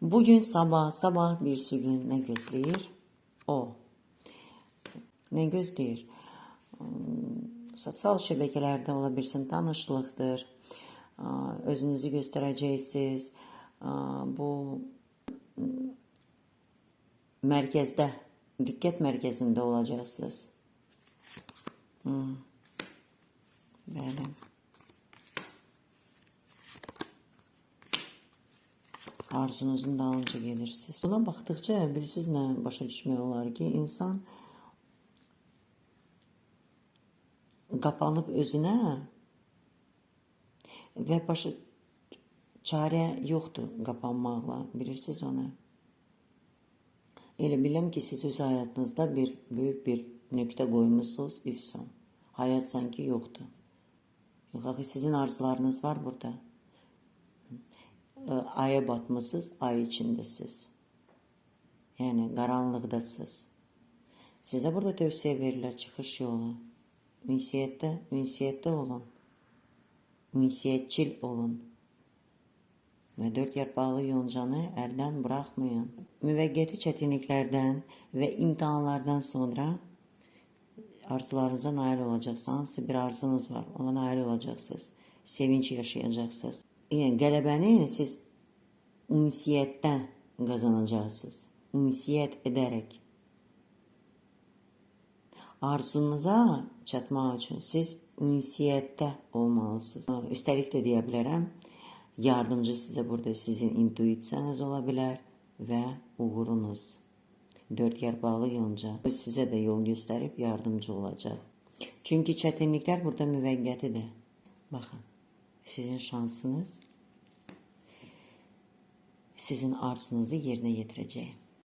Bugün sabah bir gün ne gözləyir? O. Ne gözləyir? Sosial şəbəkələrdə ola bilsin, tanışlıqdır. Özünüzü göstərəcəksiniz. Bu mərkəzdə, diqqət mərkəzində olacaqsınız. Bəli. Arzunuzun dalınca gelirsiniz. Buna baxdıqca bilirsiniz nə başa düşmək olar ki, insan qapanıb özünə və başa çarə yoxdur qapanmaqla, bilirsiniz onu. Elə biləm ki, siz öz həyatınızda böyük bir nöqtə qoymuşsunuz, ifson. Hayat sanki yoxdur. Yox, axı sizin arzularınız var burada. Aya batmışsınız, ay içindəsiz. Yəni qaranlıqdasınız. Sizə burada tövsiyə verirlər çıxış yolu. Ünsiyyətdə olun. Ünsiyyətçil olun. Və 4 yarpaqlı yoncanı əldən buraxmayın. Müvəqqəti çətinliklərdən və imtahanlardan sonra arzularınıza nail olacaqsınız. Hansı bir arzunuz var, ona nail olacaqsınız. Sevinç yaşayacaqsınız. Yəni qələbəni siz ünsiyyətdən qazanacaqsınız. Ünsiyyət edərək. Arzunuza çatmaq üçün siz ünsiyyətdə olmalısınız. Üstəlik də deyə bilərəm, yardımcı sizə burada sizin intuisiyanız ola bilər və uğurunuz. 4 yarpaqlı yonca sizə də yol göstərib yardımcı olacaq. Çünki çətinliklər burada müvəqqətidir. Baxın, sizin şansınız sizin arzunuzu yerinə yetirəcək.